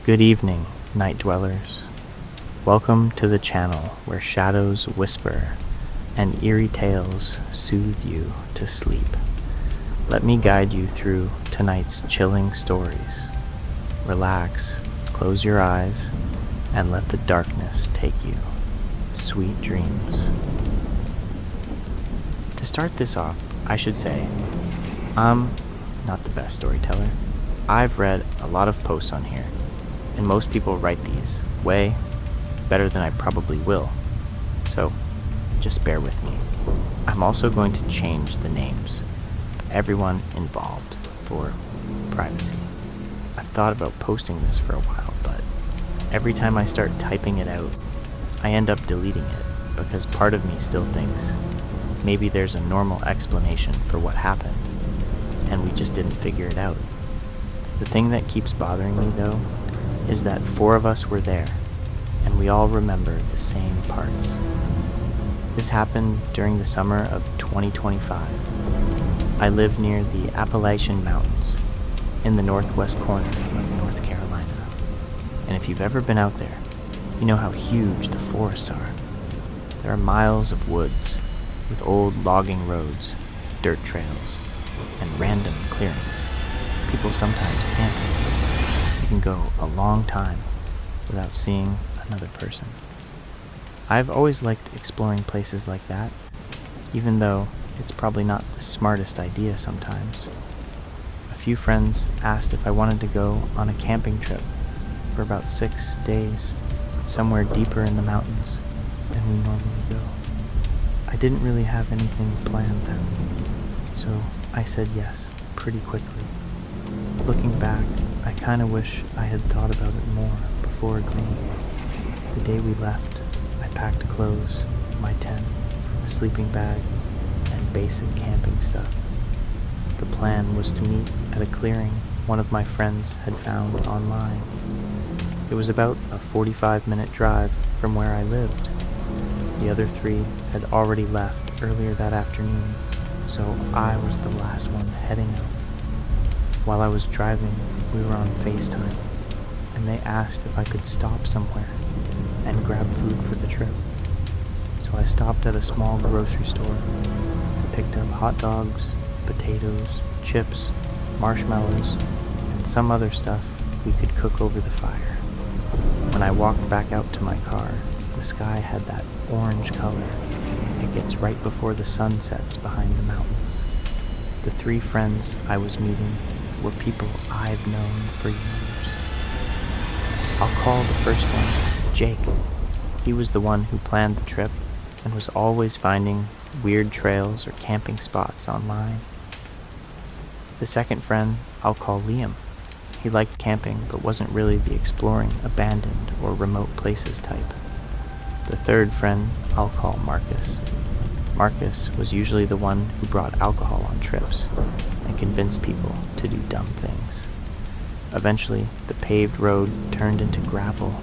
Good evening, night dwellers. Welcome to the channel where shadows whisper and eerie tales soothe you to sleep. Let me guide you through tonight's chilling stories. Relax, close your eyes, and let the darkness take you. Sweet dreams. To start this off, I should say, I'm not the best storyteller. I've read a lot of posts on here, and most people write these way better than I probably will, so just bear with me. I'm also going to change the names of everyone involved for privacy. I've thought about posting this for a while, but every time I start typing it out, I end up deleting it because part of me still thinks maybe there's a normal explanation for what happened, and we just didn't figure it out. The thing that keeps bothering me, though, is that 4 of us were there, and we all remember the same parts. This happened during the summer of 2025. I live near the Appalachian Mountains, in the northwest corner of North Carolina. And if you've ever been out there, you know how huge the forests are. There are miles of woods, with old logging roads, dirt trails, and random clearings. People sometimes camping. You can go a long time without seeing another person. I've always liked exploring places like that, even though it's probably not the smartest idea sometimes. A few friends asked if I wanted to go on a camping trip for about 6 days, somewhere deeper in the mountains than we normally go. I didn't really have anything planned then, so I said yes pretty quickly. Looking back, I kinda wish I had thought about it more before agreeing. The day we left, I packed clothes, my tent, a sleeping bag, and basic camping stuff. The plan was to meet at a clearing one of my friends had found online. It was about a 45-minute drive from where I lived. The other 3 had already left earlier that afternoon, so I was the last one heading out. While I was driving, we were on FaceTime, and they asked if I could stop somewhere and grab food for the trip. So I stopped at a small grocery store and picked up hot dogs, potatoes, chips, marshmallows, and some other stuff we could cook over the fire. When I walked back out to my car, the sky had that orange color it gets right before the sun sets behind the mountains. The 3 friends I was meeting were people I've known for years. I'll call the first one Jake. He was the one who planned the trip and was always finding weird trails or camping spots online. The second friend I'll call Liam. He liked camping but wasn't really the exploring abandoned or remote places type. The third friend I'll call Marcus. Marcus was usually the one who brought alcohol on trips and convinced people to do dumb things. Eventually, the paved road turned into gravel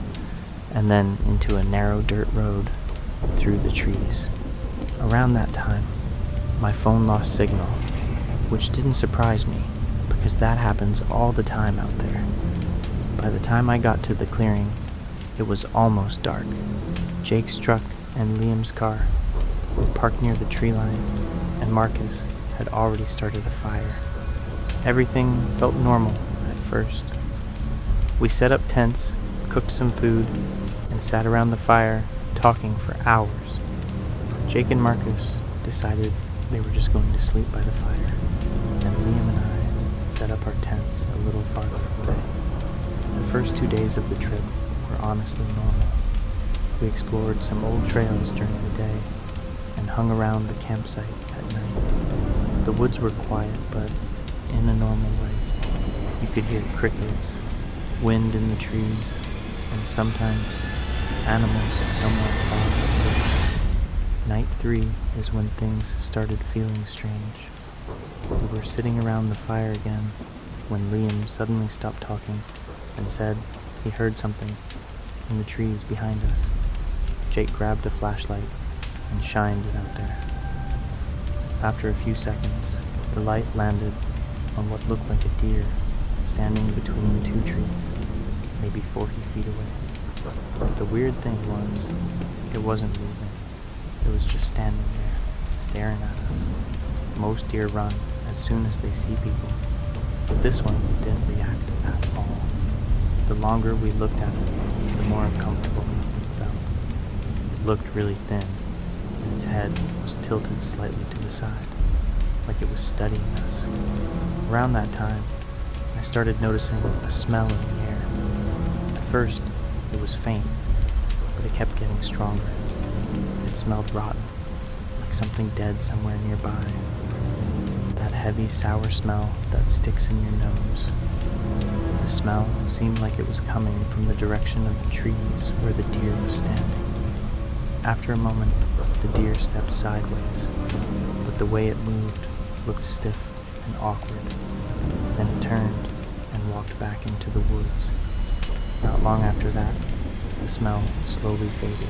and then into a narrow dirt road through the trees. Around that time, my phone lost signal, which didn't surprise me because that happens all the time out there. By the time I got to the clearing, it was almost dark. Jake's truck and Liam's car were parked near the tree line, and Marcus had already started a fire. Everything felt normal at first. We set up tents, cooked some food, and sat around the fire talking for hours. Jake and Marcus decided they were just going to sleep by the fire, and Liam and I set up our tents a little farther away. The first 2 days of the trip were honestly normal. We explored some old trails during the day and hung around the campsite at night. The woods were quiet, but in a normal way. You could hear crickets, wind in the trees, and sometimes animals somewhat far away. Night 3 is when things started feeling strange. We were sitting around the fire again when Liam suddenly stopped talking and said he heard something in the trees behind us. Jake grabbed a flashlight and shined it out there. After a few seconds, the light landed on what looked like a deer standing between 2 trees. They maybe 40 feet away. But the weird thing was, it wasn't moving. It was just standing there, staring at us. Most deer run as soon as they see people, but this one didn't react at all. The longer we looked at it, the more uncomfortable we felt. It looked really thin, and its head was tilted slightly to the side, like it was studying us. Around that time, I started noticing a smell in the air. At first, it was faint, but it kept getting stronger. It smelled rotten, like something dead somewhere nearby. That heavy, sour smell that sticks in your nose. The smell seemed like it was coming from the direction of the trees where the deer was standing. After a moment, the deer stepped sideways, but the way it moved looked stiff and awkward. Then it turned and walked back into the woods. Not long after that, the smell slowly faded.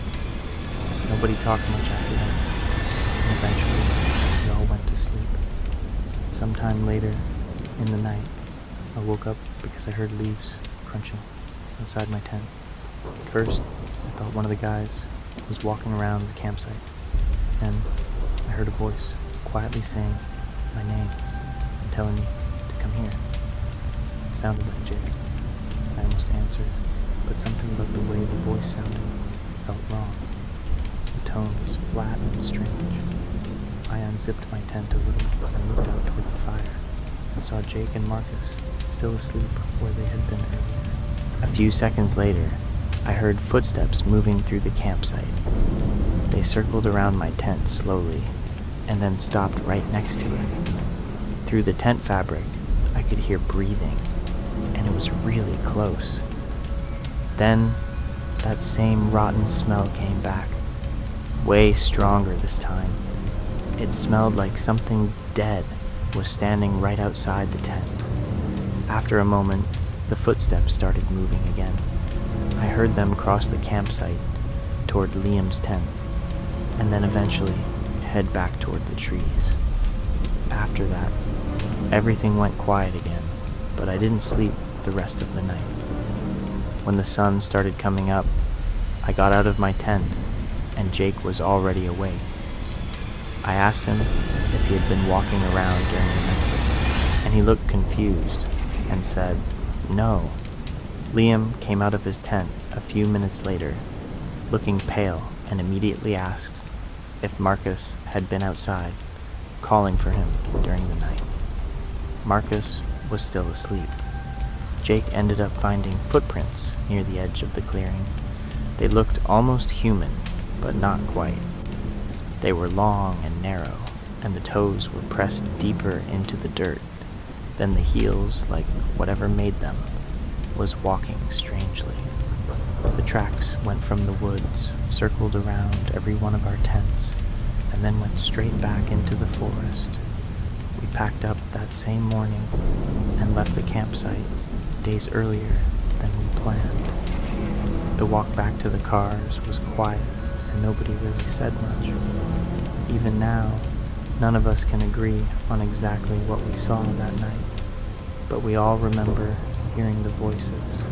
Nobody talked much after that, and eventually we all went to sleep. Sometime later, in the night, I woke up because I heard leaves crunching outside my tent. At first, I thought one of the guys was walking around the campsite. Then, I heard a voice quietly saying my name and telling me to come here. It sounded like Jake. I almost answered, but something about the way the voice sounded felt wrong. The tone was flat and strange. I unzipped my tent a little and looked out toward the fire and saw Jake and Marcus still asleep where they had been earlier. A few seconds later, I heard footsteps moving through the campsite. They circled around my tent slowly and then stopped right next to it. Through the tent fabric, I could hear breathing, and it was really close. Then, that same rotten smell came back, way stronger this time. It smelled like something dead was standing right outside the tent. After a moment, the footsteps started moving again. I heard them cross the campsite toward Liam's tent, and then eventually head back toward the trees. After that, everything went quiet again, but I didn't sleep the rest of the night. When the sun started coming up, I got out of my tent, and Jake was already awake. I asked him if he had been walking around during the night, and he looked confused and said, "No." Liam came out of his tent a few minutes later, looking pale, and immediately asked if Marcus had been outside, calling for him during the night. Marcus was still asleep. Jake ended up finding footprints near the edge of the clearing. They looked almost human, but not quite. They were long and narrow, and the toes were pressed deeper into the dirt than the heels, like whatever made them, was walking strangely. The tracks went from the woods, circled around every one of our tents, and then went straight back into the forest. We packed up that same morning and left the campsite days earlier than we planned. The walk back to the cars was quiet, and nobody really said much. Even now, none of us can agree on exactly what we saw that night, but we all remember hearing the voices,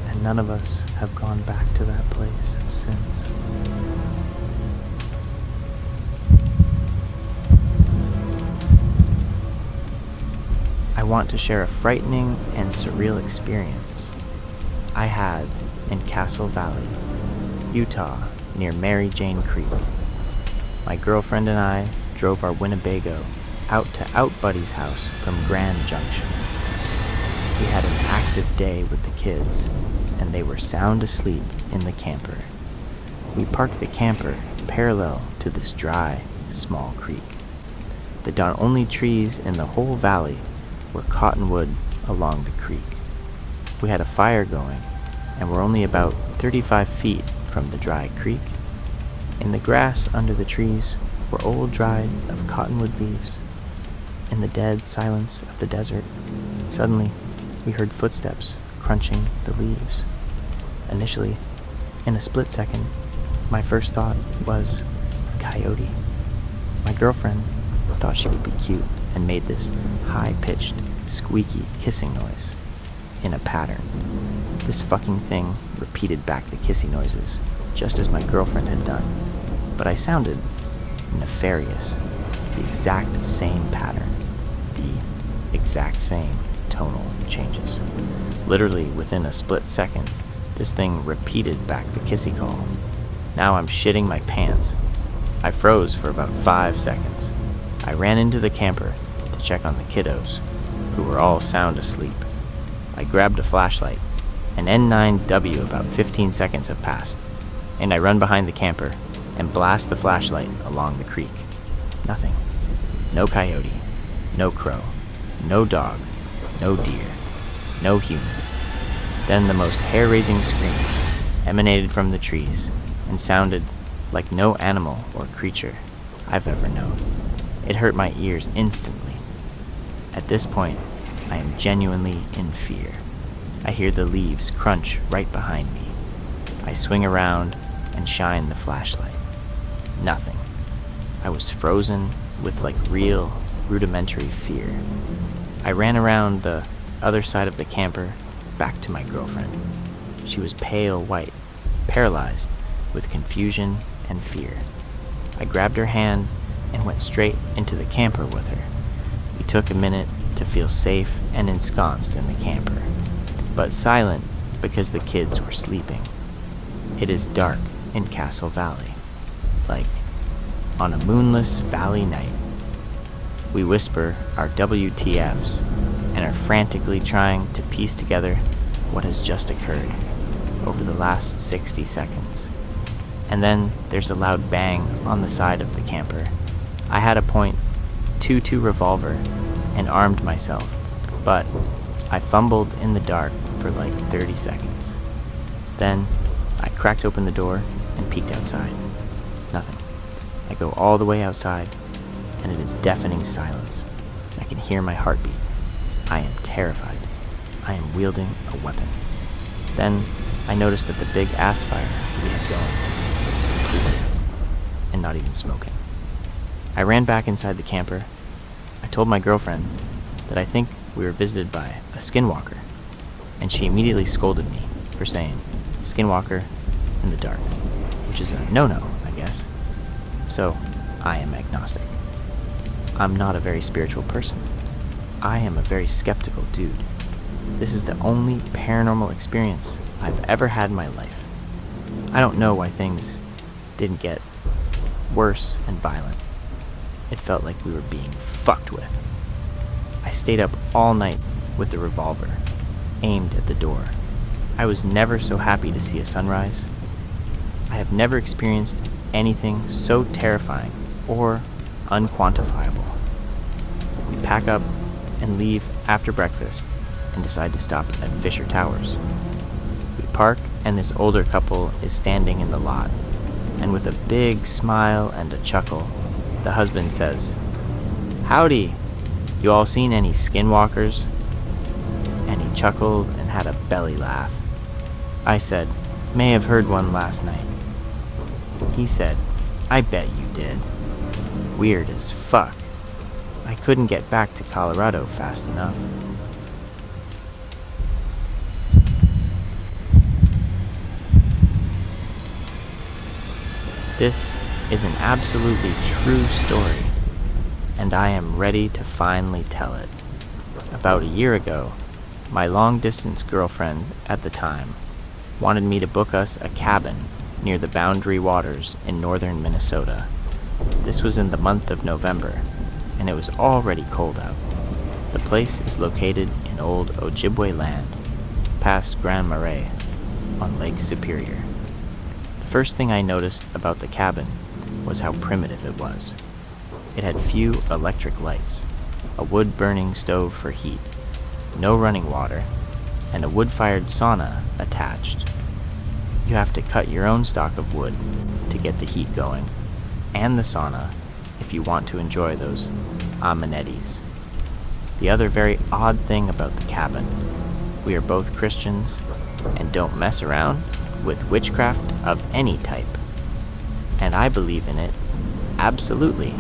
and none of us have gone back to that place since. I want to share a frightening and surreal experience I had in Castle Valley, Utah, near Mary Jane Creek. My girlfriend and I drove our Winnebago out to Out Buddy's house from Grand Junction. We had an active day with the kids, and they were sound asleep in the camper. We parked the camper parallel to this dry, small creek. The only trees in the whole valley were cottonwood along the creek. We had a fire going, and were only about 35 feet from the dry creek. In the grass under the trees were old dried of cottonwood leaves. In the dead silence of the desert, suddenly we heard footsteps crunching the leaves. Initially, in a split second, my first thought was coyote. My girlfriend thought she would be cute and made this high-pitched, squeaky kissing noise. in a pattern. This fucking thing repeated back the kissy noises, just as my girlfriend had done, but I sounded nefarious. The exact same pattern, the exact same tonal changes. Literally within a split second, this thing repeated back the kissy call. Now I'm shitting my pants. I froze for about 5 seconds. I ran into the camper to check on the kiddos, who were all sound asleep. I grabbed a flashlight. An N9W about 15 seconds have passed, and I run behind the camper and blast the flashlight along the creek. Nothing. No coyote, no crow, no dog, no deer, no human. Then the most hair-raising scream emanated from the trees and sounded like no animal or creature I've ever known. It hurt my ears instantly. At this point, I am genuinely in fear. I hear the leaves crunch right behind me. I swing around and shine the flashlight. Nothing. I was frozen with like real, rudimentary fear. I ran around the other side of the camper back to my girlfriend. She was pale white, paralyzed with confusion and fear. I grabbed her hand and went straight into the camper with her. We took a minute to feel safe and ensconced in the camper, but silent because the kids were sleeping. It is dark in Castle Valley, like on a moonless valley night. We whisper our WTFs and are frantically trying to piece together what has just occurred over the last 60 seconds. And then there's a loud bang on the side of the camper. I had a .22 revolver and armed myself, but I fumbled in the dark for like 30 seconds. Then I cracked open the door and peeked outside. Nothing. I go all the way outside, and it is deafening silence. I can hear my heartbeat. I am terrified. I am wielding a weapon. Then I notice that the big ass fire we had going is completely out, and not even smoking. I ran back inside the camper. I told my girlfriend that I think we were visited by a skinwalker, and she immediately scolded me for saying skinwalker in the dark, which is a no-no, I guess. So, I am agnostic. I'm not a very spiritual person. I am a very skeptical dude. This is the only paranormal experience I've ever had in my life. I don't know why things didn't get worse and violent. It felt like we were being fucked with. I stayed up all night with the revolver, aimed at the door. I was never so happy to see a sunrise. I have never experienced anything so terrifying or unquantifiable. We pack up and leave after breakfast and decide to stop at Fisher Towers. We park and this older couple is standing in the lot, and with a big smile and a chuckle, the husband says, "Howdy, you all seen any skinwalkers?" And he chuckled and had a belly laugh. I said, "May have heard one last night." He said, "I bet you did." Weird as fuck. I couldn't get back to Colorado fast enough. This is an absolutely true story, and I am ready to finally tell it. About a year ago, my long-distance girlfriend at the time wanted me to book us a cabin near the Boundary Waters in northern Minnesota. This was in the month of November, and it was already cold out. The place is located in old Ojibwe land, past Grand Marais, on Lake Superior. The first thing I noticed about the cabin was how primitive it was. It had few electric lights, a wood-burning stove for heat, no running water, and a wood-fired sauna attached. You have to cut your own stock of wood to get the heat going, and the sauna if you want to enjoy those amenities. The other very odd thing about the cabin, we are both Christians and don't mess around with witchcraft of any type. And I believe in it, absolutely,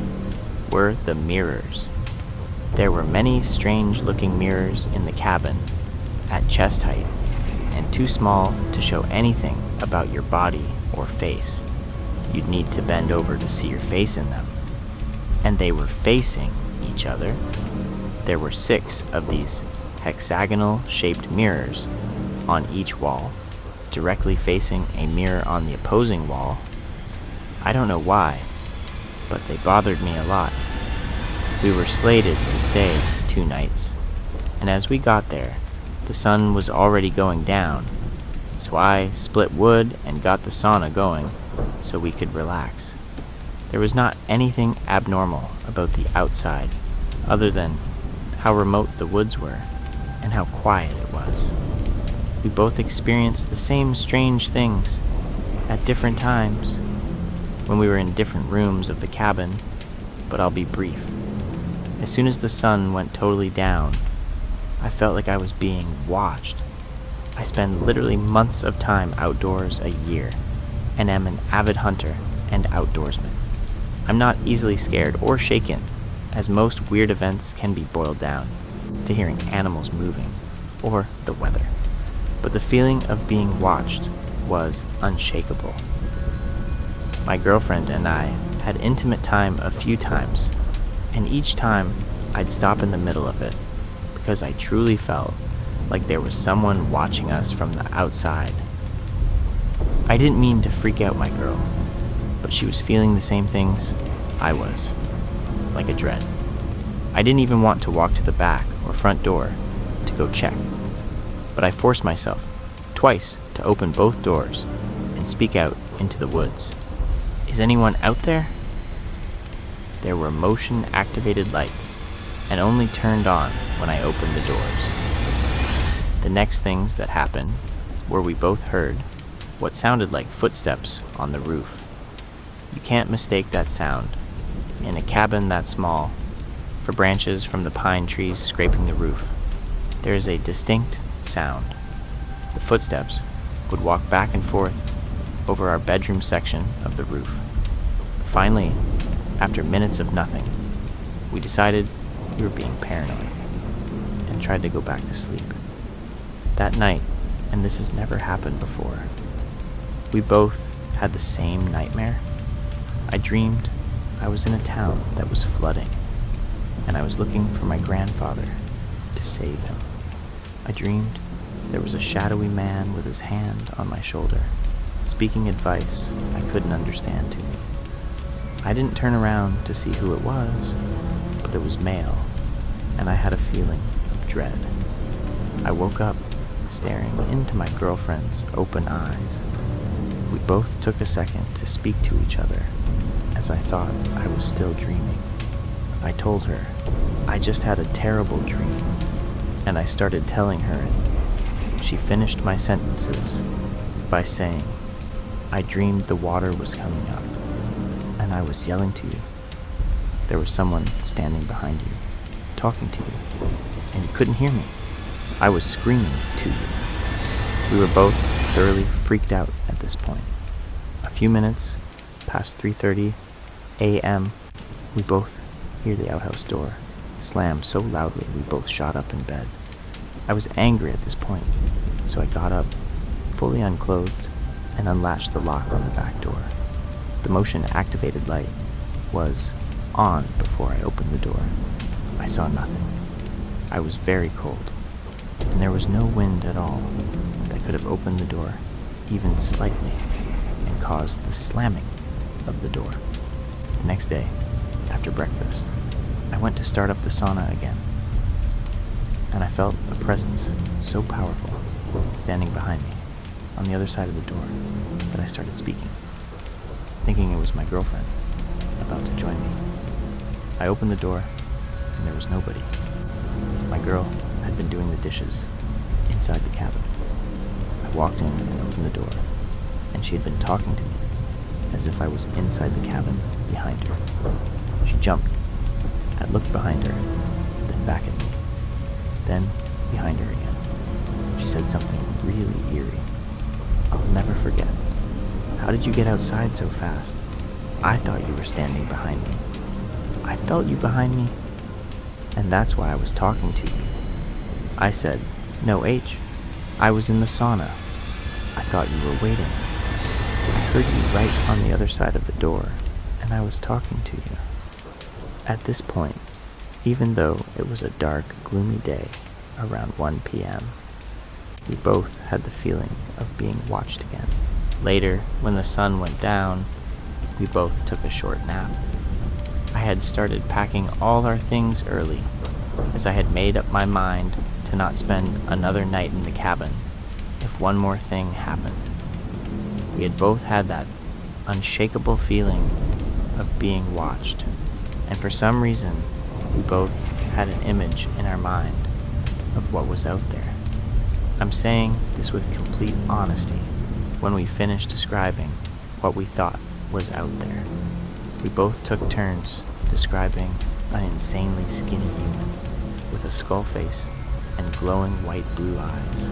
were the mirrors. There were many strange-looking mirrors in the cabin, at chest height and too small to show anything about your body or face. You'd need to bend over to see your face in them. And they were facing each other. There were 6 of these hexagonal-shaped mirrors on each wall, directly facing a mirror on the opposing wall. I don't know why, but they bothered me a lot. We were slated to stay 2 nights, and as we got there, the sun was already going down, so I split wood and got the sauna going so we could relax. There was not anything abnormal about the outside other than how remote the woods were and how quiet it was. We both experienced the same strange things at different times when we were in different rooms of the cabin, but I'll be brief. As soon as the sun went totally down, I felt like I was being watched. I spend literally months of time outdoors a year and am an avid hunter and outdoorsman. I'm not easily scared or shaken, as most weird events can be boiled down to hearing animals moving or the weather. But the feeling of being watched was unshakable. My girlfriend and I had intimate time a few times, and each time I'd stop in the middle of it because I truly felt like there was someone watching us from the outside. I didn't mean to freak out my girl, but she was feeling the same things I was, like a dread. I didn't even want to walk to the back or front door to go check, but I forced myself twice to open both doors and speak out into the woods. Is anyone out there? There were motion-activated lights and only turned on when I opened the doors. The next things that happened were we both heard what sounded like footsteps on the roof. You can't mistake that sound in a cabin that small for branches from the pine trees scraping the roof. There is a distinct sound. The footsteps would walk back and forth over our bedroom section of the roof. Finally, after minutes of nothing, we decided we were being paranoid and tried to go back to sleep. That night, and this has never happened before, we both had the same nightmare. I dreamed I was in a town that was flooding, and I was looking for my grandfather to save him. I dreamed there was a shadowy man with his hand on my shoulder, speaking advice I couldn't understand to me. I didn't turn around to see who it was, but it was male, and I had a feeling of dread. I woke up staring into my girlfriend's open eyes. We both took a second to speak to each other, as I thought I was still dreaming. I told her I just had a terrible dream, and I started telling her it. She finished my sentences by saying, I dreamed the water was coming up, and I was yelling to you. There was someone standing behind you, talking to you, and you couldn't hear me. I was screaming to you. We were both thoroughly freaked out at this point. A few minutes past 3:30 a.m., we both hear the outhouse door slam so loudly we both shot up in bed. I was angry at this point, so I got up, fully unclothed, and unlatched the lock on the back door. The motion-activated light was on before I opened the door. I saw nothing. I was very cold, and there was no wind at all that could have opened the door, even slightly, and caused the slamming of the door. The next day, after breakfast, I went to start up the sauna again, and I felt a presence so powerful standing behind me on the other side of the door that I started speaking, thinking it was my girlfriend about to join me. I opened the door, and there was nobody. My girl had been doing the dishes inside the cabin. I walked in and opened the door, and she had been talking to me as if I was inside the cabin behind her. She jumped. I looked behind her, then back at me, then behind her again. She said something really eerie. I'll never forget. How did you get outside so fast? I thought you were standing behind me. I felt you behind me, and that's why I was talking to you. I said, No, H. I was in the sauna. I thought you were waiting. I heard you right on the other side of the door, and I was talking to you. At this point, even though it was a dark, gloomy day around 1 p.m., we both had the feeling of being watched again. Later, when the sun went down, we both took a short nap. I had started packing all our things early, as I had made up my mind to not spend another night in the cabin if one more thing happened. We had both had that unshakable feeling of being watched, and for some reason, we both had an image in our mind of what was out there. I'm saying this with complete honesty. When we finished describing what we thought was out there, we both took turns describing an insanely skinny human with a skull face and glowing white-blue eyes,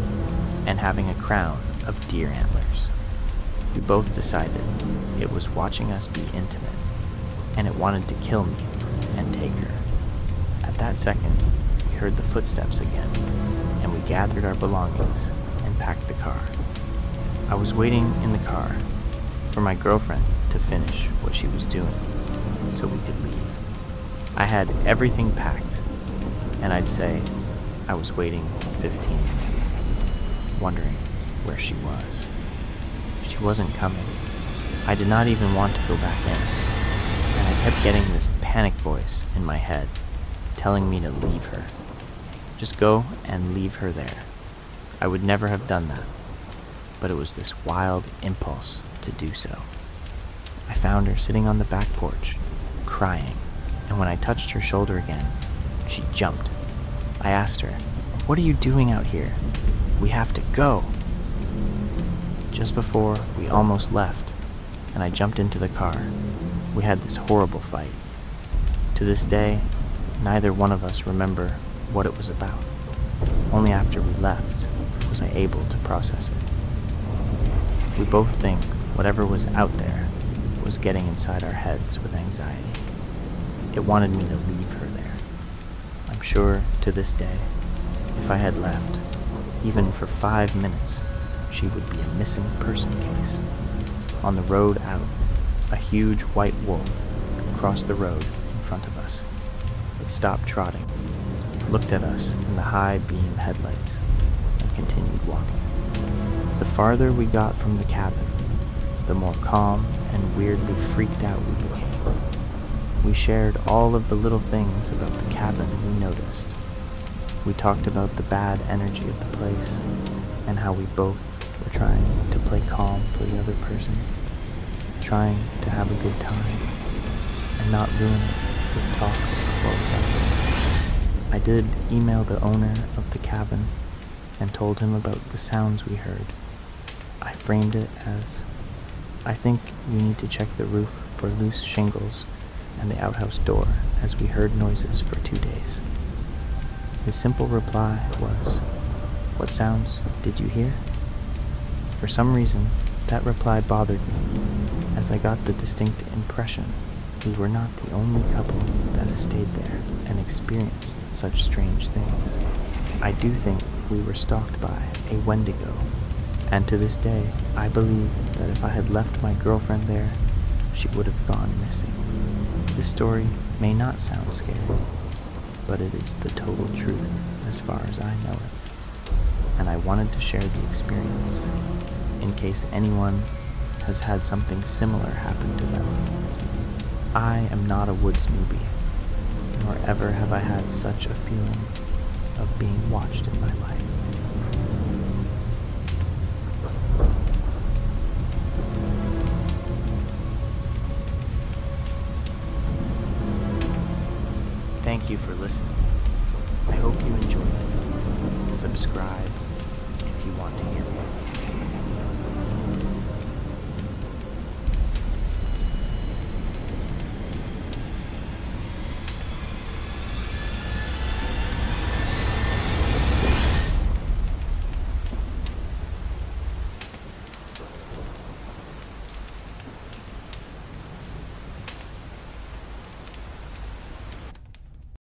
and having a crown of deer antlers. We both decided it was watching us be intimate, and it wanted to kill me and take her. At that second, we heard the footsteps again, and we gathered our belongings and packed the car. I was waiting in the car for my girlfriend to finish what she was doing so we could leave. I had everything packed, and I'd say I was waiting 15 minutes, wondering where she was. She wasn't coming. I did not even want to go back in, and I kept getting this panic voice in my head telling me to leave her. Just go and leave her there. I would never have done that, but it was this wild impulse to do so. I found her sitting on the back porch, crying, and when I touched her shoulder again, she jumped. I asked her, "What are you doing out here? We have to go." Just before we almost left, and I jumped into the car, we had this horrible fight. To this day, neither one of us remember what it was about. Only after we left was I able to process it. We both think whatever was out there was getting inside our heads with anxiety. It wanted me to leave her there. I'm sure to this day, if I had left, even for 5 minutes, she would be a missing person case. On the road out, a huge white wolf crossed the road in front of us. It stopped trotting, looked at us in the high beam headlights, and continued walking. The farther we got from the cabin, the more calm and weirdly freaked out we became. We shared all of the little things about the cabin we noticed. We talked about the bad energy of the place, and how we both were trying to play calm for the other person, trying to have a good time, and not ruin it with talk of what was out there. I did email the owner of the cabin and told him about the sounds we heard. I framed it as, "I think you need to check the roof for loose shingles and the outhouse door, as we heard noises for 2 days." His simple reply was, "What sounds did you hear?" For some reason, that reply bothered me, as I got the distinct impression we were not the only couple that has stayed there and experienced such strange things. I do think we were stalked by a Wendigo, and to this day, I believe that if I had left my girlfriend there, she would have gone missing. This story may not sound scary, but it is the total truth as far as I know it, and I wanted to share the experience in case anyone has had something similar happen to them. I am not a woods newbie, nor ever have I had such a feeling of being watched in my life. Thank you for listening. I hope you enjoyed it. Subscribe if you want to hear more.